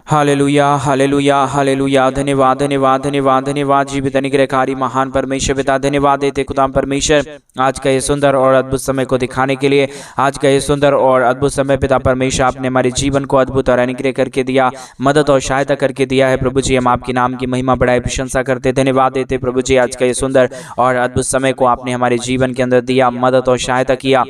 Hallelujah hallelujah hallelujah. धन्यवाद धन्यवाद धन्यवाद धन्यवाद जीवित अनुग्रहकारी महान परमेश्वर पिता, धन्यवाद देते खुदाम परमेश्वर आज का ये सुंदर और अद्भुत समय को दिखाने के लिए। आज का ये सुंदर और अद्भुत समय पिता परमेश्वर आपने हमारे जीवन को अद्भुत और अनुग्रह करके दिया, मदद और सहायता करके दिया है। प्रभु जी हम आपके नाम की महिमा बढ़ाई प्रशंसा करते, धन्यवाद देते प्रभु जी आज का ये सुंदर और अद्भुत समय को आपने हमारे जीवन के अंदर दिया, मदद और सहायता किया,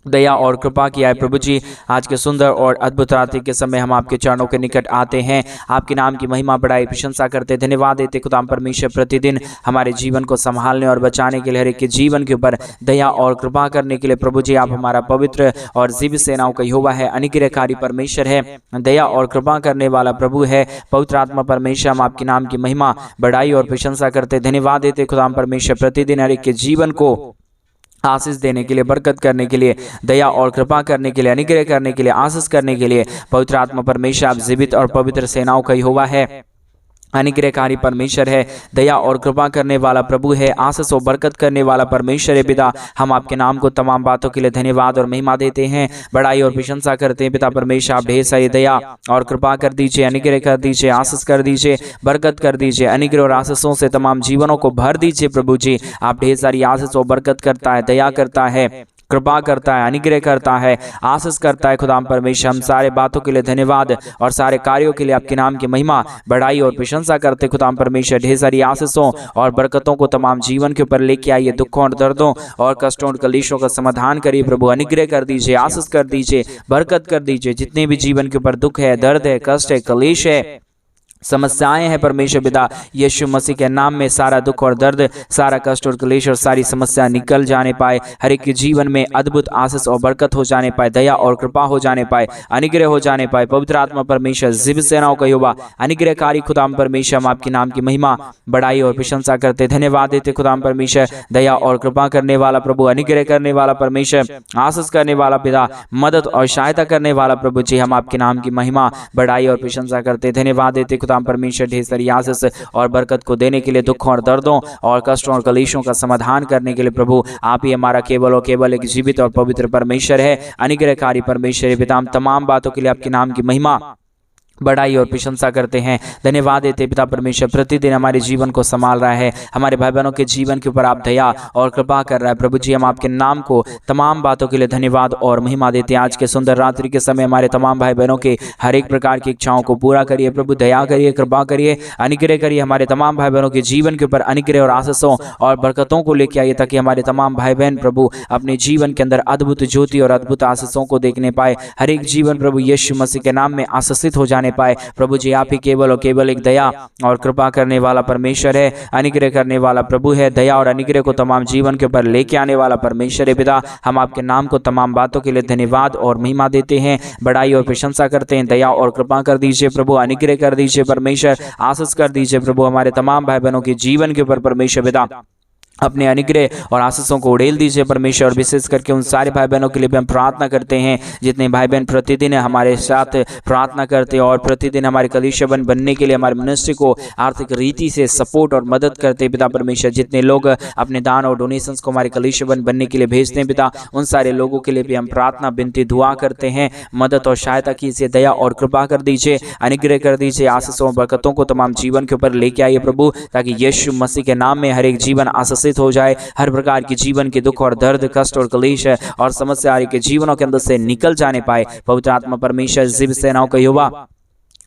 दया और कृपा किया है। प्रभु जी आज के सुंदर और अद्भुत रात्रि के समय हम आपके चरणों के निकट आते हैं, आपके नाम की महिमा बढ़ाई प्रशंसा करते, धन्यवाद देते खुदाम परमेश्वर प्रतिदिन हमारे जीवन को संभालने और बचाने के लिए, हर एक के जीवन के ऊपर दया और कृपा करने के लिए। प्रभु जी आप हमारा पवित्र और जीवित सेनाओं का यहोवा है, अनुग्रहकारी परमेश्वर है, दया और कृपा करने वाला प्रभु है, पवित्र आत्मा परमेश्वर। हम आपके नाम की महिमा बढ़ाई और प्रशंसा करते, धन्यवाद देते खुदाम परमेश्वर प्रतिदिन हर एक के जीवन को आशीष देने के लिए, बरकत करने के लिए, दया और कृपा करने के लिए, अनुग्रह करने के लिए, आशीष करने के लिए। पवित्र आत्मा परमेश्वर आप जीवित और पवित्र सेनाओं का यहोवा है, अनुग्रहकारी परमेश्वर है, दया और कृपा करने वाला प्रभु है, आशीष और बरकत करने वाला परमेश्वर है। पिता हम आपके नाम को तमाम बातों के लिए धन्यवाद और महिमा देते हैं, बड़ाई और प्रशंसा करते हैं। पिता परमेश्वर आप ढेर सारी दया और कृपा कर दीजिए, अनुग्रह कर दीजिए, आशीष कर दीजिए, बरकत कर दीजिए, अनुग्रह और आशीषों से तमाम जीवनों को भर दीजिए। प्रभु जी आप ढेर सारी आशीष और बरकत करता है, दया करता है, कृपा करता है, अनुग्रह करता है, आशीष करता है। खुदाम परमेश्वर हम सारे बातों के लिए धन्यवाद और सारे कार्यों के लिए आपके नाम की महिमा बढ़ाई और प्रशंसा करते। खुदाम परमेश्वर ढेर सारी आशीषों और बरकतों को तमाम जीवन के ऊपर लेके आइए, दुखों और दर्दों और कष्टों और कलेशों का समाधान करिए। प्रभु अनुग्रह कर दीजिए, आशीष कर दीजिए, बरकत कर दीजिए। जितने भी जीवन के ऊपर दुख है, दर्द है, कष्ट है, कलेश है, समस्याएं हैं, परमेश्वर पिता यीशु मसीह के नाम में सारा दुख और दर्द, सारा कष्ट और क्लेश और सारी समस्या निकल जाने पाए, हर एक के जीवन में अद्भुत आशीष और बरकत हो जाने पाए, दया और कृपा हो जाने पाए, अनुग्रह हो जाने पाए। पवित्र आत्मा परमेश्वर जीवित सेनाओं का यहोवा अनुग्रहकारी खुदाम परमेश्वर हम आपके नाम की महिमा बढ़ाई और प्रशंसा करते, धन्यवाद देते खुदाम परमेश्वर, दया और कृपा करने वाला प्रभु, अनुग्रह करने वाला परमेश्वर, आशीष करने वाला पिता, मदद और सहायता करने वाला प्रभु जी हम आपके नाम की महिमा बढ़ाई और प्रशंसा करते, धन्यवाद देते खुदाम परमेश्वर ढेर सारी आशीष और बरकत को देने के लिए, दुखों और दर्दों और कष्टों और कलेशों का समाधान करने के लिए। प्रभु आप ही हमारा केवल और केवल एक जीवित और पवित्र परमेश्वर है, अनुग्रहकारी परमेश्वर है। पिता हम तमाम बातों के लिए आपके नाम की महिमा बढ़ाई और प्रशंसा करते हैं, धन्यवाद देते पिता परमेश्वर प्रतिदिन हमारे जीवन को संभाल रहा है, हमारे भाई बहनों के जीवन के ऊपर आप दया और कृपा कर रहा है। प्रभु जी हम आपके नाम को तमाम बातों के लिए धन्यवाद और महिमा देते हैं। आज के सुंदर रात्रि के समय हमारे तमाम भाई बहनों के हर एक प्रकार की इच्छाओं को पूरा करिए। प्रभु दया करिए, कृपा करिए, अनुग्रह करिए। हमारे तमाम भाई बहनों के जीवन के ऊपर अनुग्रह और आशीषों और बरकतों को लेकर आइए, ताकि हमारे तमाम भाई बहन प्रभु अपने जीवन के अंदर अद्भुत ज्योति और अद्भुत आशीषों को देखने पाए। हर एक जीवन प्रभु यीशु मसीह के नाम में आशीषित हो जाने पाए। प्रभु जी आप ही केवल और केवल एक दया और कृपा करने वाला परमेश्वर है, अनुग्रह करने वाला प्रभु है, दया और अनुग्रह को तमाम जीवन के ऊपर लेके आने वाला परमेश्वर है। पिता हम आपके नाम को तमाम बातों के लिए धन्यवाद और महिमा देते हैं, बढ़ाई और प्रशंसा करते हैं। दया और कृपा कर दीजिए प्रभु, अनुग्रह कर दीजिए परमेश्वर, आशीष कर दीजिए प्रभु हमारे तमाम भाई बहनों के जीवन के ऊपर परमेश्वर पिता अपने अनुग्रह और आशीषों को उड़ेल दीजिए परमेश्वर। और विशेष करके उन सारे भाई बहनों के लिए भी हम प्रार्थना करते हैं जितने भाई बहन प्रतिदिन हमारे साथ प्रार्थना करते हैं और प्रतिदिन हमारे कलीसिया बनने के लिए हमारे मिनिस्ट्री को आर्थिक रीति से सपोर्ट और मदद करते हैं। पिता परमेश्वर जितने लोग अपने दान और डोनेशंस को हमारे कलीसिया बनने के लिए भेजते हैं पिता, उन सारे लोगों के लिए भी हम प्रार्थना विनती दुआ करते हैं, मदद और सहायता कीजिए, दया और कृपा कर दीजिए, अनुग्रह कर दीजिए, आशीषों और बरकतों को तमाम जीवन के ऊपर लेके आइए प्रभु, ताकि यीशु मसीह के नाम में हर एक जीवन आशीष हो जाए। हर प्रकार की जीवन के दुख और दर्द, कष्ट और क्लेश और समस्या के जीवनों के अंदर से निकल जाने पाए। पवित्र आत्मा परमेश्वर जीवित सेनाओं का यहोवा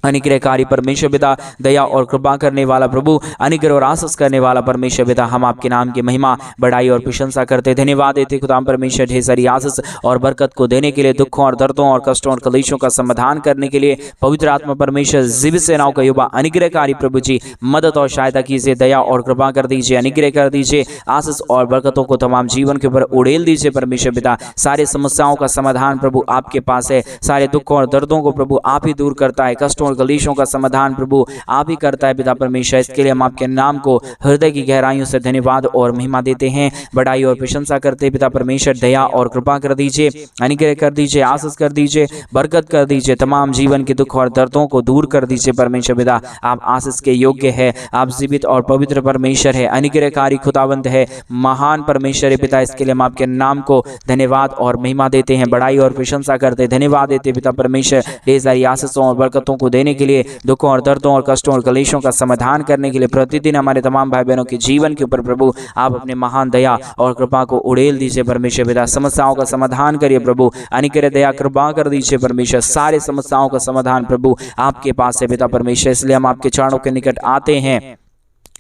अनुग्रहकारी परमेश्वर पिता, दया और कृपा करने वाला प्रभु, अनुग्रह और आशीष करने वाला परमेश्वर पिता हम आपके नाम की महिमा बढ़ाई और प्रशंसा करते, धन्यवाद देते खुदाम परमेश्वर ढेर सारी आशीष और बरकत को देने के लिए, दुखों और दर्दों और कष्टों और कलेशों का समाधान करने के लिए। पवित्र आत्मा परमेश्वर जीवित सेनाओं का युवा अनुग्रहकारी प्रभु जी मदद और सहायता कीजिए, दया और कृपा कर दीजिए, अनुग्रह कर दीजिए, आशीष और बरकतों को तमाम जीवन के ऊपर उड़ेल दीजिए परमेश्वर पिता। सारे समस्याओं का समाधान प्रभु आपके पास है, सारे दुखों और दर्दों को प्रभु आप ही दूर करता है, कष्टों कलेशों का समाधान प्रभु आप ही करता है पिता परमेश्वर। इसके लिए हम आपके नाम को हृदय की गहराइयों से धन्यवाद और महिमा देते हैं, बढ़ाई और प्रशंसा करते हैं पिता परमेश्वर। दया और कृपा कर दीजिए, अनुग्रह कर दीजिए, आशीष कर दीजिए, बरकत कर दीजिए, तमाम जीवन के दुख और दर्दों को दूर कर दीजिए परमेश्वर पिता। आप आशीष के योग्य है, आप जीवित और पवित्र परमेश्वर है, अनुग्रहकारी खुदावंत है, महान परमेश्वर है पिता। इसके लिए हम आपके नाम को धन्यवाद और महिमा देते हैं, बढ़ाई और प्रशंसा करते हैं, धन्यवाद देते पिता परमेश्वर। ढेर सारी आशीषों और बरकतों को देने के लिए, दुखों और दर्दों और कष्टों और कलेशों का समाधान करने के लिए, प्रतिदिन हमारे तमाम भाई बहनों के जीवन के ऊपर प्रभु आप अपने महान दया और कृपा को उड़ेल दीजिए परमेश्वर पिता। समस्याओं का समाधान करिए प्रभु, अनिकर दया कृपा कर दीजिए परमेश्वर। सारे समस्याओं का समाधान प्रभु आपके पास है पिता परमेश्वर, इसलिए हम आपके चरणों के निकट आते हैं,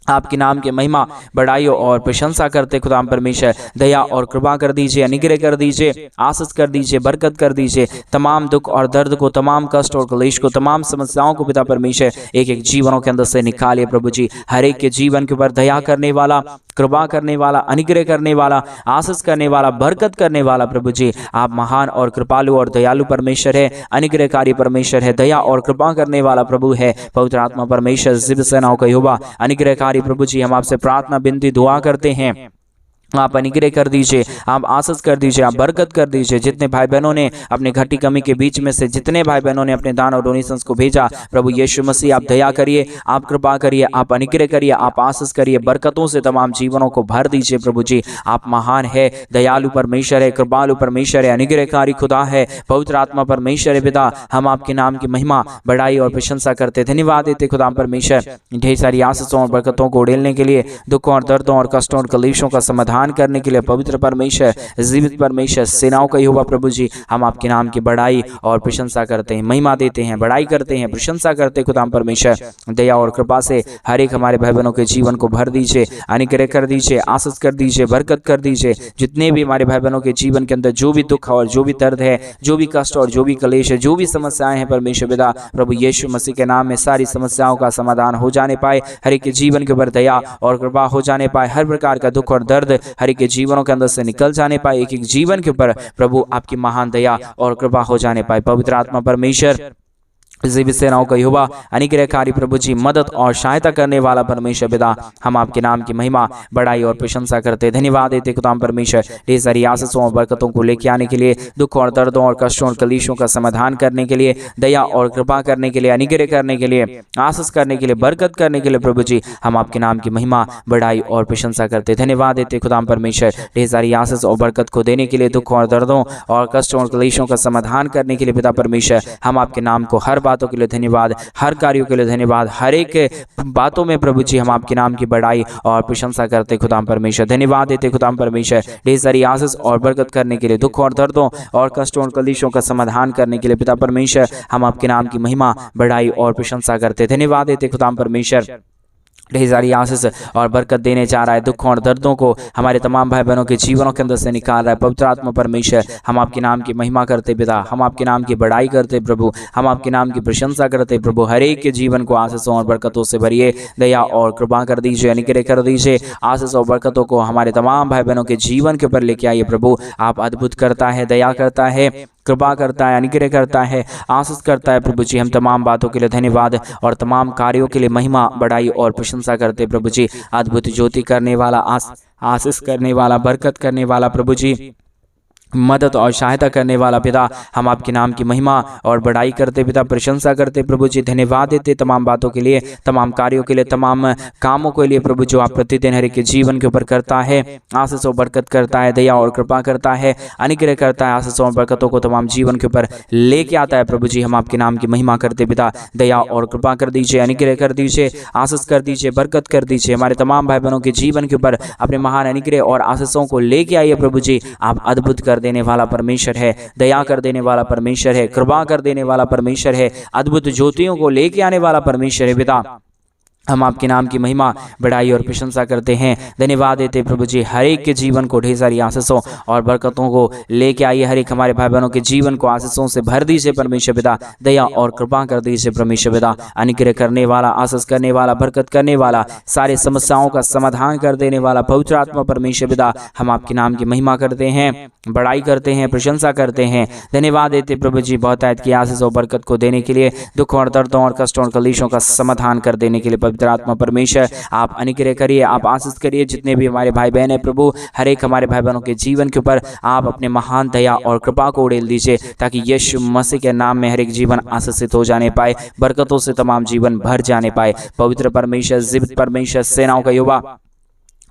आपके नाम की महिमा बढ़ाई और प्रशंसा करते खुदाम परमेश्वर। दया और कृपा कर दीजिए, अनुग्रह कर दीजिए, आशीष कर दीजिए, बरकत कर दीजिए। तमाम दुख और दर्द को, तमाम कष्ट और क्लेश को, तमाम समस्याओं को पिता परमेश्वर एक एक जीवनों के अंदर से निकालिए प्रभु जी। हर एक के जीवन के ऊपर दया करने वाला, कृपा करने वाला, अनुग्रह करने वाला, आशीष करने वाला, बरकत करने वाला प्रभु जी आप महान और कृपालु और दयालु परमेश्वर है, अनुग्रहकारी परमेश्वर है, दया और कृपा करने वाला प्रभु है। पवित्र आत्मा परमेश्वर जिब सेनाओं का यहोवा अनुग्रहकारी प्रभु जी, हम आपसे प्रार्थना विनती दुआ करते हैं, आप अनुग्रह कर दीजिए, आप आशीष कर दीजिए, आप बरकत कर दीजिए। जितने भाई बहनों ने अपने घटी कमी के बीच में से, जितने भाई बहनों ने अपने दान और डोनेशंस को भेजा प्रभु यीशु मसीह आप दया करिए, आप कृपा करिए, आप अनुग्रह करिए, आप आशीष करिए, बरकतों से तमाम जीवनों को भर दीजिए प्रभु जी। आप महान है, दयालु परमेश्वर है, कृपालु परमेश्वर है, अनुग्रहकारी खुदा है, पवित्र आत्मा परमेश्वर है पिता। हम आपके नाम की महिमा बढ़ाई और प्रशंसा करते, धन्यवाद देते खुदा परमेश्वर ढेर सारी आशीषों और बरकतों को उड़ेलने के लिए, दुखों और दर्दों और कष्टों और कलेशों का समाधान करने के लिए। पवित्र परमेश्वर, जीवित परमेश्वर, सेनाओं का यहोवा प्रभु जी, हम आपके नाम की बढ़ाई और प्रशंसा करते हैं, महिमा देते हैं, बढ़ाई करते हैं, प्रशंसा करते हैं खुदा परमेश्वर। दया और कृपा से हर एक हमारे भाई बहनों के जीवन को भर दीजिए, अनुग्रह कर दीजिए, आशीष कर दीजिए, बरकत कर दीजिए। जितने भी हमारे भाई बहनों के जीवन के अंदर जो भी दुख और जो भी दर्द है, जो भी कष्ट और जो भी कलेश है, जो भी समस्याएं हैं परमेश्वर पिता, प्रभु यीशु मसीह के नाम में सारी समस्याओं का समाधान हो जाने पाए, हर एक के जीवन के ऊपर दया और कृपा हो जाने पाए, हर प्रकार का दुख और दर्द हर एक के जीवनों के अंदर से निकल जाने पाए, एक एक जीवन के ऊपर प्रभु आपकी महान दया और कृपा हो जाने पाए। पवित्र आत्मा परमेश्वर, जीवित सेनाओं का यहोवा, अनुग्रहकारी प्रभु जी, मदद और सहायता करने वाला परमेश्वर पिता, हम आपके नाम की महिमा बढ़ाई और प्रशंसा करते, धन्यवाद देते खुदा परमेश्वर। ढेर सारी आशीषों और बरकतों को लेके आने के लिए, दुख और दर्दों और कष्टों और कलेशों का समाधान करने के लिए, दया और कृपा करने के लिए, अनुग्रह करने के लिए, आशीष करने के लिए, बरकत करने के लिए प्रभु जी, हम आपके नाम की महिमा बढ़ाई और प्रशंसा करते, धन्यवाद देते खुदा परमेश्वर। ढेर सारी आशीष और बरकत को देने के लिए, दुख और दर्दों और कष्टों और कलेशों का समाधान करने के लिए पिता परमेश्वर, हम आपके नाम को हर बातों के लिए धन्यवाद, हर कार्यों के लिए धन्यवाद, हर एक बातों में प्रभु जी हम आपके नाम की बढ़ाई और प्रशंसा करते खुदा परमेश्वर, धन्यवाद देते खुदा परमेश्वर। ढेर सारी आशीष और बरकत करने के लिए, दुख और दर्दों और कष्टों और कलेशों का समाधान करने के लिए पिता परमेश्वर, हम आपके नाम की महिमा बढ़ाई और प्रशंसा करते, धन्यवाद देते खुदा परमेश्वर। ढेर सारी आशीष और बरकत देने जा रहा है, दुखों और दर्दों को हमारे तमाम भाई बहनों के जीवनों के अंदर से निकाल रहा है। पवित्र आत्मा परमेश्वर, हम आपके नाम की महिमा करते पिता, हम आपके नाम की बढ़ाई करते प्रभु, हम आपके नाम की प्रशंसा करते प्रभु। हर एक के जीवन को आशीषों और बरकतों से भरिए, दया और कृपा कर दीजिए, अनुग्रह कर दीजिए। आशीष और बरकतों को हमारे तमाम भाई बहनों के जीवन के ऊपर लेके आइए प्रभु। आप अद्भुत करता है, दया करता है, कृपा करता है, अनुग्रह करता है, आशीष करता है प्रभु जी। हम तमाम बातों के लिए धन्यवाद और तमाम कार्यों के लिए महिमा बढ़ाई और प्रशंसा करते प्रभु जी। अद्भुत ज्योति करने वाला, आशीष करने वाला, बरकत करने वाला प्रभु जी, मदद और सहायता करने वाला पिता, हम आपके नाम की महिमा और बढ़ाई करते पिता, प्रशंसा करते प्रभु जी। धन्यवाद देते तमाम बातों के लिए, तमाम कार्यों के लिए, तमाम कामों के लिए प्रभु जो आप प्रतिदिन हर एक के जीवन के ऊपर करता है, आशीष और बरकत करता है, दया और कृपा करता है, अनुग्रह करता है, आशीष और बरकतों को तमाम जीवन के ऊपर लेके आता है प्रभु जी। हम आपके नाम की महिमा करते पिता, दया और कृपा कर दीजिए, अनुग्रह कर दीजिए, आशीष कर दीजिए, बरकत कर दीजिए। हमारे तमाम भाई बहनों के जीवन के ऊपर अपने महान अनुग्रह और आशीषों को लेके आइए प्रभु जी। आप अद्भुत कर देने वाला परमेश्वर है, दया कर देने वाला परमेश्वर है, कृपा कर देने वाला परमेश्वर है, अद्भुत ज्योतियों को लेके आने वाला परमेश्वर है पिता। हम आपके नाम की महिमा बढ़ाई और प्रशंसा करते हैं, धन्यवाद देते प्रभु जी। हर एक के जीवन को ढेर सारी आशीषों और बरकतों को लेके आइए, हर एक हमारे भाई बहनों के जीवन को आशीषों से भर दीजिए परमेश्वर पिता, दया और कृपा कर दीजिए परमेश्वर पिता। अनुग्रह करने वाला, आशीष करने वाला, बरकत करने वाला, सारे समस्याओं का समाधान कर देने वाला पवित्र आत्मा परमेश्वर पिता, हम आपके नाम की महिमा करते हैं, बढ़ाई करते हैं, प्रशंसा करते हैं, धन्यवाद देते प्रभु जी। बहुत आयत की आशीष और बरकत को देने के लिए, दुखों और दर्दों और कष्टों और कलेशों का समाधान कर देने के लिए पवित्र आत्मा परमेश्वर, आप अनुग्रह करिए, आप आशीष करिए। जितने भी हमारे भाई बहन है प्रभु, हर एक हमारे भाई बहनों के जीवन के ऊपर आप अपने महान दया और कृपा को उड़ेल दीजिए, ताकि यीशु मसीह के नाम में हर एक जीवन आशीषित हो जाने पाए, बरकतों से तमाम जीवन भर जाने पाए। पवित्र परमेश्वर, जीवित परमेश्वर, सेनाओं का यहोवा,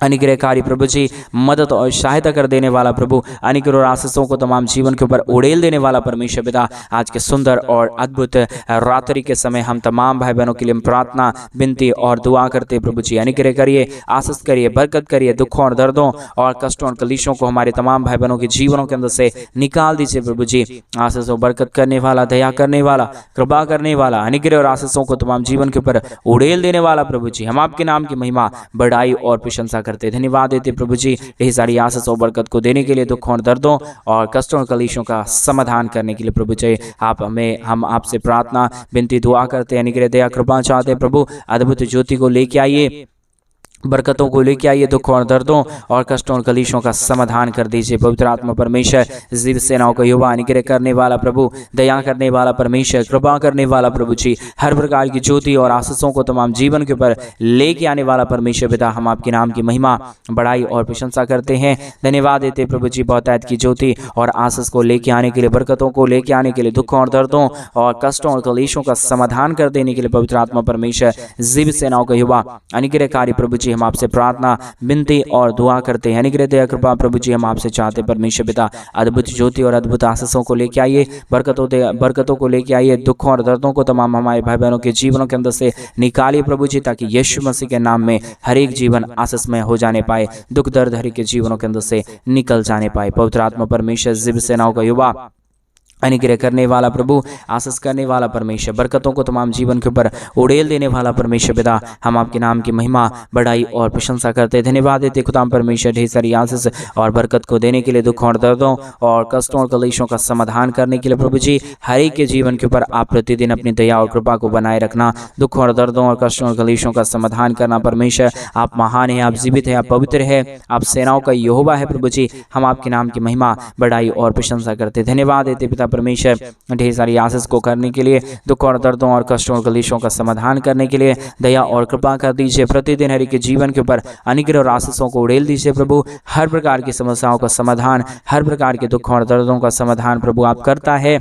अनुग्रहकारी प्रभु जी, मदद और सहायता कर देने वाला प्रभु, अनुग्रह और आशीषों को तमाम जीवन के ऊपर उड़ेल देने वाला परमेश्वर पिता, आज के सुंदर और अद्भुत रात्रि के समय हम तमाम भाई बहनों के लिए प्रार्थना, विनती और दुआ करते प्रभु जी। अनुग्रह करिए, आशीष करिए, बरकत करिए, दुखों और दर्दों और कष्टों और कलेशों को हमारे तमाम भाई बहनों के जीवनों के अंदर से निकाल दीजिए प्रभु जी। आशीष और बरकत करने वाला, दया करने वाला, कृपा करने वाला, अनुग्रह और आशीषों को तमाम जीवन के ऊपर उड़ेल देने वाला प्रभु जी, हम आपके नाम की महिमा, बढ़ाई और प्रशंसा करते, धन्यवाद देते प्रभु जी। ढेर सारी आशीष और बरकत को देने के लिए, दुखों और दर्दों और कष्टों और कलेशों का समाधान करने के लिए प्रभु जी, हम आपसे प्रार्थना, विनती, दुआ करते हैं। अनुग्रह, दया, कृपा चाहते हैं प्रभु। अद्भुत ज्योति को लेके आइए, बरकतों को लेके आइए, दुखों और दर्दों और कष्टों और कलेशों का समाधान कर दीजिए। पवित्र आत्मा परमेश्वर, जीव सेनाओं का युवा, अनुग्रह करने वाला प्रभु, दया करने वाला परमेश्वर, कृपा करने वाला प्रभु जी, हर प्रकार की ज्योति और आशीषों को तमाम जीवन के ऊपर लेके आने वाला परमेश्वर पिता, हम आपके नाम की महिमा, बढ़ाई और प्रशंसा करते हैं। धन्यवाद देते प्रभु जी, बहुतायत की ज्योति और आशीष को लेके आने के लिए, बरकतों को लेके आने के लिए, दुखों और दर्दों और कष्टों और कलेशों का समाधान कर देने के लिए पवित्र आत्मा परमेश्वर, जीव सेनाओं का युवा, अनुग्रहकारी प्रभु जी, हम आपसे प्रार्थना, विनती और दुआ करते हैं। अनुग्रह, दया, कृपा प्रभु जी, हम आपसे चाहते परमेश्वर पिता, अद्भुत ज्योति और अद्भुत आशीषों को लेके आइए, बरकतों को लेके आइए, दुखों और दर्दों को तमाम हमारे भाई बहनों के जीवनों के अंदर से निकालिए प्रभु जी, ताकि यीशु मसीह के नाम में हर एक जीवन आशीषमय हो जाने पाए, दुख दर्द हर एक के जीवनों के अंदर से निकल जाने पाए। पवित्र आत्मा परमेश्वर, जीव सेनाओं का युवा, अनुग्रह करने वाला प्रभु, आशीष करने वाला परमेश्वर, बरकतों को तमाम जीवन के ऊपर उड़ेल देने वाला परमेश्वर पिता, हम आपके नाम की महिमा, बढ़ाई और प्रशंसा करते, धन्यवाद देते खुदा परमेश्वर, ढेर सारी आशीष और बरकत को देने के लिए, दुखों और दर्दों और कष्टों और कलेशों का समाधान करने के लिए प्रभु जी, हर एक के जीवन के ऊपर आप प्रतिदिन अपनी दया और कृपा को बनाए रखना, दुखों और दर्दों और कष्टों और कलेशों का समाधान करना। परमेश्वर, आप महान है, आप जीवित है, आप पवित्र है, आप सेनाओं का यहोवा है प्रभु जी, हम आपके नाम की महिमा, बढ़ाई और प्रशंसा करते, धन्यवाद देते पिता परमेश्वर, ढेर सारी आशीष को करने के लिए, दुख और दर्दों और कष्टों और कलेशों का समाधान करने के लिए दया और कृपा कर दीजिए। प्रतिदिन हर एक के जीवन के ऊपर अनुग्रह और आशीषों को उड़ेल दीजिए प्रभु। हर प्रकार की समस्याओं का समाधान, हर प्रकार के दुखों और दर्दों का समाधान प्रभु आप करता है।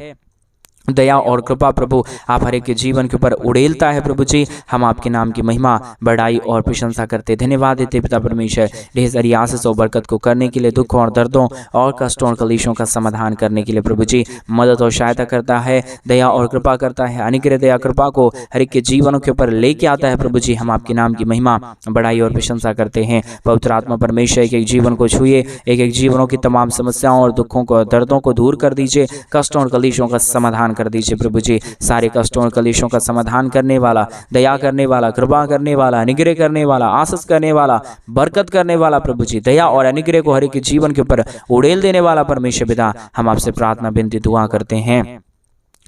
दया और कृपा प्रभु आप हर एक के जीवन के ऊपर उड़ेलता है प्रभु जी, हम आपके नाम की महिमा, बढ़ाई और प्रशंसा करते, धन्यवाद देते पिता परमेश्वर, ढेर सारी आशीष और बरकत को करने के लिए, दुखों और दर्दों और कष्टों और कलेशों का समाधान करने के लिए प्रभु जी, मदद और सहायता करता है, दया और कृपा करता है, अनुग्रह, दया, कृपा को हर एक के जीवनों के ऊपर लेके आता है प्रभु जी, हम आपके नाम की महिमा, बढ़ाई और प्रशंसा करते हैं। पवित्र आत्मा परमेश्वर, एक एक जीवन को छुए, एक एक जीवनों की तमाम समस्याओं और दुखों को, दर्दों को दूर कर दीजिए, कष्टों और कलेशों का समाधान कर दीजिए प्रभु जी, सारे कष्टों और कलेशों का समाधान करने वाला, दया करने वाला, कृपा करने वाला, अनुग्रह करने वाला, आशीष करने वाला, बरकत करने वाला प्रभु जी, दया और अनुग्रह को हर एक जीवन के ऊपर उड़ेल देने वाला परमेश्वर पिता, हम आपसे प्रार्थना, विनती, दुआ करते हैं।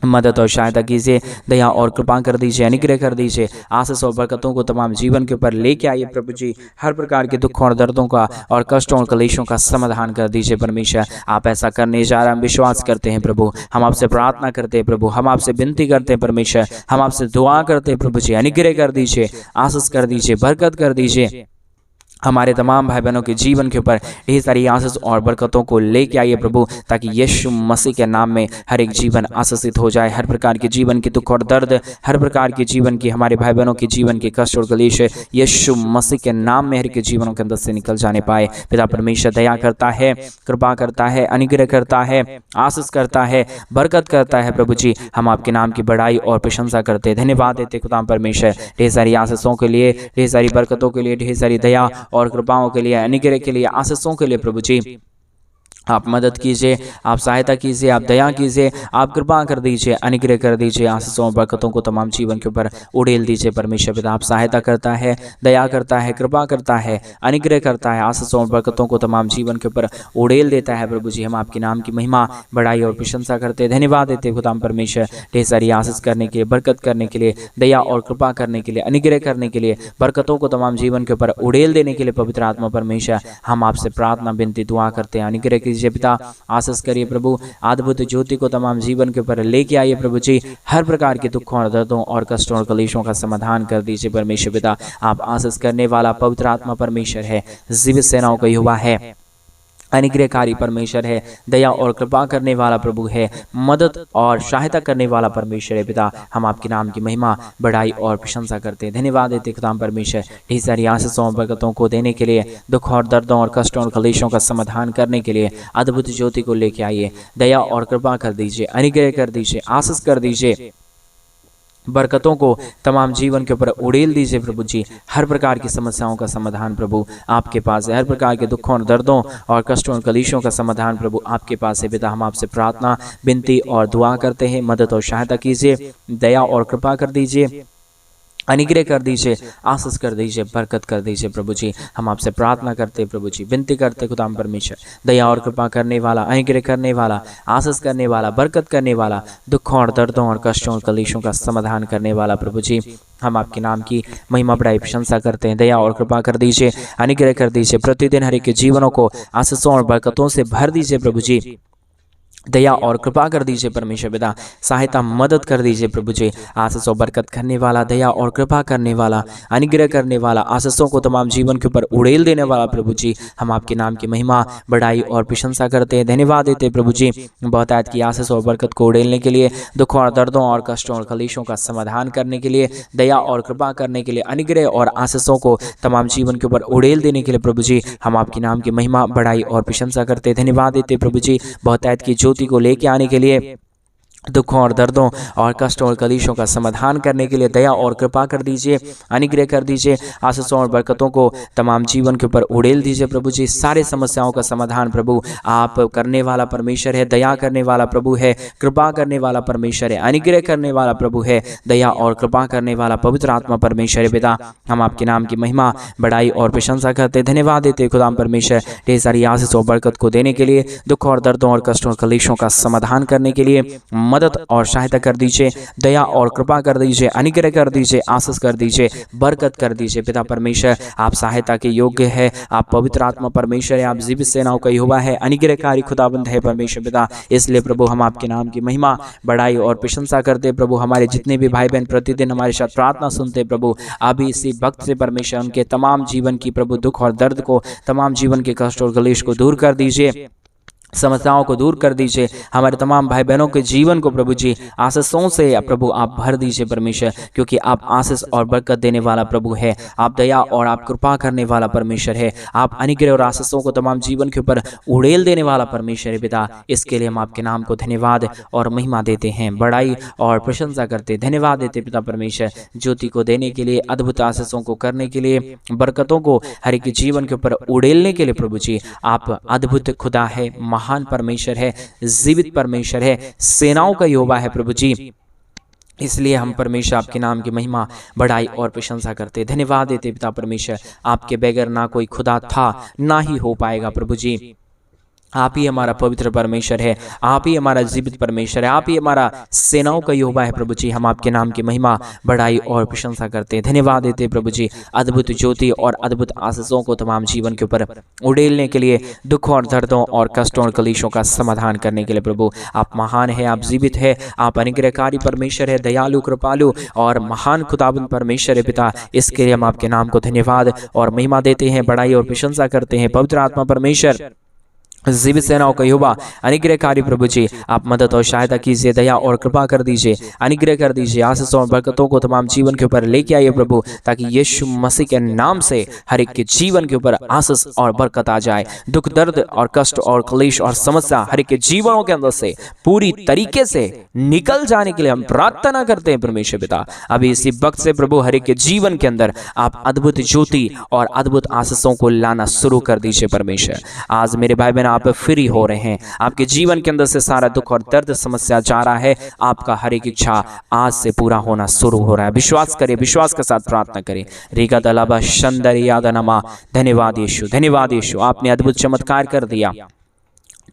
मदद और सहायता कीजिए, दया और कृपा कर दीजिए, अनुग्रह कर दीजिए, आशीष और बरकतों को तमाम जीवन के ऊपर लेके आइए प्रभु जी, हर प्रकार के दुखों और दर्दों का और कष्टों और कलेशों का समाधान कर दीजिए परमेश्वर। आप ऐसा करने जा रहे हैं, हम विश्वास करते हैं प्रभु, हम आपसे प्रार्थना करते हैं प्रभु, हम आपसे विनती करते हैं परमेश्वर, हम आपसे दुआ करते हैं प्रभु जी, अनुग्रह कर दीजिए, आशीष कर दीजिए, बरकत कर दीजिए, हमारे तमाम भाई बहनों के जीवन के ऊपर ढेर सारी आशीष और बरकतों को लेके आइए प्रभु, ताकि यीशु मसीह के नाम में हर एक जीवन आशीषित हो जाए। हर प्रकार के जीवन के दुख और दर्द, हर प्रकार के जीवन की, हमारे भाई बहनों के जीवन के कष्ट और कलेश यीशु मसीह के नाम में हर एक जीवनों के अंदर से निकल जाने पाए। पिता परमेश्वर दया करता है, कृपा करता है, अनुग्रह करता है, आशीष करता है, बरकत करता है प्रभु जी, हम आपके नाम की बढ़ाई और प्रशंसा करते, धन्यवाद देते खुदा परमेश्वर, ढेर सारी आशीषों के लिए, ढेर सारी बरकतों के लिए, ढेर सारी दया और कृपाओं के लिए, अनुग्रह के लिए, आशीषों के लिए प्रभु जी, आप मदद कीजिए, आप सहायता कीजिए, आप दया कीजिए, आप कृपा कर दीजिए, अनुग्रह कर दीजिए, आशीषों और बरकतों को तमाम जीवन के ऊपर उड़ेल दीजिए परमेश्वर पिता। आप सहायता करता है, दया करता है, कृपा करता है, अनुग्रह करता है, आशीषों और बरकतों को तमाम जीवन के ऊपर उड़ेल देता है प्रभु जी, हम आपके नाम की महिमा, बढ़ाई और प्रशंसा करते, धन्यवाद देते खुदा परमेश्वर, ढेर सारी आशीष करने के लिए, बरकत करने के लिए, दया और कृपा करने के लिए, अनुग्रह करने के लिए, बरकतों को तमाम जीवन के ऊपर उड़ेल देने के लिए पवित्र आत्मा परमेश्वर, हम आपसे प्रार्थना, विनती, दुआ करते हैं। अनुग्रह कीजिए पिता, आशीष करिए प्रभु, अद्भुत ज्योति को तमाम जीवन के ऊपर लेके आइए प्रभु जी, हर प्रकार के दुखों और दर्दों और कष्टों और कलेशों का समाधान कर दीजिए परमेश्वर पिता। आप आशीष करने वाला पवित्र आत्मा परमेश्वर है, जीवित सेनाओं का युवा है, अनुग्रहकारी परमेश्वर है, दया और कृपा करने वाला प्रभु है, मदद और सहायता करने वाला परमेश्वर है। पिता, हम आपके नाम की महिमा, बड़ाई और प्रशंसा करते हैं, धन्यवाद देते खुदाम परमेश्वर ढेर सारी आशीषों और बरकतों को देने के लिए, दुख और दर्दों और कष्टों और क्लेशों का समाधान करने के लिए अद्भुत ज्योति को लेके आइए। दया और कृपा कर दीजिए, अनुग्रह कर दीजिए, आशीष कर दीजिए, बरकतों को तमाम जीवन के ऊपर उड़ेल दीजिए प्रभु जी। हर प्रकार की समस्याओं का समाधान प्रभु आपके पास है, हर प्रकार के दुखों और दर्दों और कष्टों और कलीशों का समाधान प्रभु आपके पास है। पिता, हम आपसे प्रार्थना, विनती और दुआ करते हैं, मदद और सहायता कीजिए, दया और कृपा कर दीजिए, अनुग्रह कर दीजिए, आशीष कर दीजिए, बरकत कर दीजिए प्रभु जी। हम आपसे प्रार्थना करते प्रभु जी, विनती करते खुदाम परमेश्वर, दया और कृपा करने वाला, अनुग्रह करने वाला, आशीष करने वाला, बरकत करने वाला, दुखों और दर्दों और कष्टों और कलेशों का समाधान करने वाला प्रभु जी। हम आपके नाम की महिमा बड़ाई प्रशंसा करते हैं, दया और कृपा कर दीजिए, अनुग्रह कर दीजिए, प्रतिदिन हर एक के जीवनों को आशीषों और बरकतों से भर दीजिए प्रभु जी। दया और कृपा कर दीजिए परमेश्वर पिता, सहायता मदद कर दीजिए प्रभु जी। आशीषों बरकत करने वाला, दया और कृपा करने वाला, अनुग्रह करने वाला, आशीषों को तमाम जीवन के ऊपर उड़ेल देने वाला प्रभु जी। हम आपके नाम की महिमा, बड़ाई और प्रशंसा करते हैं, धन्यवाद देते हैं प्रभु जी। बहुतायत की आशीषों और बरकत को उड़ेलने के लिए, दुखों और दर्दों और कष्टों और कलेशों का समाधान करने के लिए, दया और कृपा करने के लिए, अनुग्रह और आशीषों को तमाम जीवन के ऊपर उड़ेल देने के लिए प्रभु जी, हम आपके नाम की महिमा, बड़ाई और प्रशंसा करते हैं, धन्यवाद देते प्रभु जी। बहुतायत की ज्योति को लेके आने के लिए, दुखों और दर्दों और कष्टों और कलीशों का समाधान करने के लिए दया और कृपा कर दीजिए, अनुग्रह कर दीजिए, आशीषों और बरकतों को तमाम जीवन के ऊपर उड़ेल दीजिए प्रभु जी। सारे समस्याओं का समाधान प्रभु आप करने वाला परमेश्वर है, दया करने वाला प्रभु है, कृपा करने वाला परमेश्वर है, अनुग्रह करने वाला प्रभु है, दया और कृपा करने वाला पवित्र आत्मा परमेश्वर है। पिता, हम आपके नाम की महिमा, बड़ाई और प्रशंसा करते, धन्यवाद देते खुदाम परमेश्वर ढेर सारी आशीष और बरकत को देने के लिए, दुख और दर्दों और कष्टों और कलेशों का समाधान करने के लिए मदद और सहायता कर दीजिए, दया और कृपा कर दीजिए, अनुग्रह कर दीजिए, आशीष कर दीजिए, बरकत कर दीजिए। पिता परमेश्वर, आप सहायता के योग्य है, आप पवित्र आत्मा परमेश्वर है, आप जीवित सेनाओं का यहोवा है, अनुग्रहकारी खुदाबंद है परमेश्वर पिता। इसलिए प्रभु हम आपके नाम की महिमा, बड़ाई और प्रशंसा करते प्रभु। हमारे जितने भी भाई बहन प्रतिदिन हमारे साथ प्रार्थना सुनते प्रभु, अभी इसी वक्त से परमेश्वर उनके तमाम जीवन की प्रभु दुख और दर्द को, तमाम जीवन के कष्ट और कलेश को दूर कर दीजिए, समस्याओं को दूर कर दीजिए। हमारे तमाम भाई बहनों के जीवन को प्रभु जी आशीषों से प्रभु आप भर दीजिए परमेश्वर, क्योंकि आप आशीष और बरकत देने वाला प्रभु है, आप दया और आप कृपा करने वाला परमेश्वर है, आप अनुग्रह और आशीषों को तमाम जीवन के ऊपर उड़ेल देने वाला परमेश्वर है पिता। इसके लिए हम आपके नाम को धन्यवाद और महिमा देते हैं, बड़ाई और प्रशंसा करते, धन्यवाद देते पिता परमेश्वर, ज्योति को देने के लिए, अद्भुत आशीषों को करने के लिए, बरकतों को हर एक जीवन के ऊपर उड़ेलने के लिए प्रभु जी। आप अद्भुत खुदा है, महान परमेश्वर है, जीवित परमेश्वर है, सेनाओं का यहोवा है प्रभु जी। इसलिए हम परमेश्वर आपके नाम की महिमा, बड़ाई और प्रशंसा करते, धन्यवाद देते पिता परमेश्वर। आपके बगैर ना कोई खुदा था, ना ही हो पाएगा प्रभु जी। आप ही हमारा पवित्र परमेश्वर है, आप ही हमारा जीवित परमेश्वर है, आप ही हमारा सेनाओं का यहोवा है प्रभु जी। हम आपके नाम की महिमा, बड़ाई और प्रशंसा करते हैं, धन्यवाद देते प्रभु जी। अद्भुत ज्योति और अद्भुत आशीषों को तमाम जीवन के ऊपर उड़ेलने के लिए, दुखों और दर्दों और कष्टों और कलेशों का समाधान करने के लिए प्रभु आप महान है, आप जीवित है, आप अनुग्रहकारी परमेश्वर है, दयालु, कृपालु और महान खुदाबंद परमेश्वर है पिता। इसके लिए हम आपके नाम को धन्यवाद और महिमा देते हैं, बड़ाई और प्रशंसा करते हैं। पवित्र आत्मा परमेश्वर, जीवित सेनाओं का यहोवा, अनुग्रहकारी प्रभु जी, आप मदद और सहायता कीजिए, दया और कृपा कर दीजिए, अनुग्रह कर दीजिए, आशीषों और बरकतों को तमाम जीवन के ऊपर लेके आइए प्रभु, ताकि यीशु मसीह के नाम से हर एक के जीवन के ऊपर आशीष और बरकत आ जाए। दुख, दर्द और कष्ट और क्लेश और समस्या हर एक के जीवनों के अंदर से पूरी तरीके से निकल जाने के लिए हम प्रार्थना करते हैं परमेश्वर पिता। अभी इसी वक्त से प्रभु हर एक के जीवन के अंदर आप अद्भुत ज्योति और अद्भुत आशीषों को लाना शुरू कर दीजिए परमेश्वर। आज मेरे भाई बहन आप फ्री हो रहे हैं, आपके जीवन के अंदर से सारा दुख और दर्द समस्या जा रहा है, आपका हर एक इच्छा आज से पूरा होना शुरू हो रहा है। विश्वास करें, विश्वास के साथ प्रार्थना करें। रीगा दलाबा शंदर यादनमा, धन्यवाद यीशु, धन्यवाद यीशु, आपने अद्भुत चमत्कार कर दिया।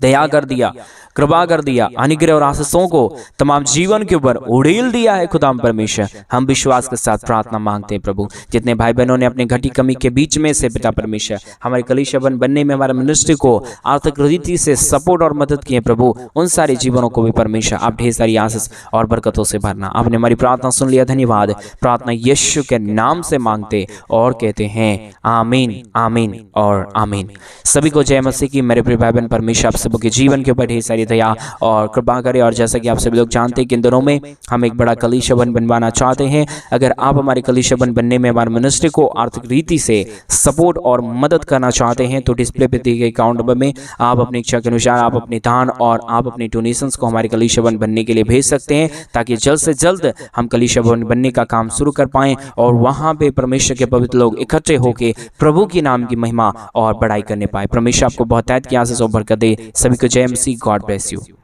दया कर दिया, कृपा कर दिया, अनुग्रह और आशीषों को तमाम जीवन के ऊपर उड़ेल दिया है खुदा परमेश्वर। हम विश्वास के साथ प्रार्थना मांगते हैं प्रभु, जितने भाई बहनों ने अपने घटी कमी के बीच में से पिता परमेश्वर हमारे कलीसिया बनने में, हमारे मिनिस्ट्री को आर्थिक रीति से सपोर्ट और मदद किए प्रभु, उन सारे जीवनों को भी परमेश्वर आप ढेर सारी आशीष और बरकतों से भरना। आपने हमारी प्रार्थना सुन लिया, धन्यवाद। प्रार्थना यीशु के नाम से मांगते और कहते हैं आमीन, आमीन और आमीन। सभी को जय मसीह की। मेरे प्रिय भाई बहन, परमेश्वर आप सबके जीवन के ऊपर ढेर सारी दया और कृपा करे। और जैसा कि आप सभी लोग जानते हैं कि इन दिनों में हम एक बड़ा कलीसिया बनवाना चाहते हैं। अगर आप हमारे कलीसिया बनने में, हमारे मिनिस्ट्री को आर्थिक रीति से सपोर्ट और मदद करना चाहते हैं तो डिस्प्ले पे दिए गए अकाउंट नंबर में आप अपनी इच्छा के अनुसार आप अपने दान और आप अपनी डोनेशंस को हमारे कलीसिया बनने के लिए भेज सकते हैं, ताकि जल्द से जल्द हम कलीसिया बनने का काम शुरू कर पाएं और वहां पे परमेश्वर के पवित्र लोग इकट्ठे होकर प्रभु के नाम की महिमा और बड़ाई करने पाए। परमेश्वर आपको बहुत की आशीष और बरकत दे। सभी को जय मसीह। God bless you.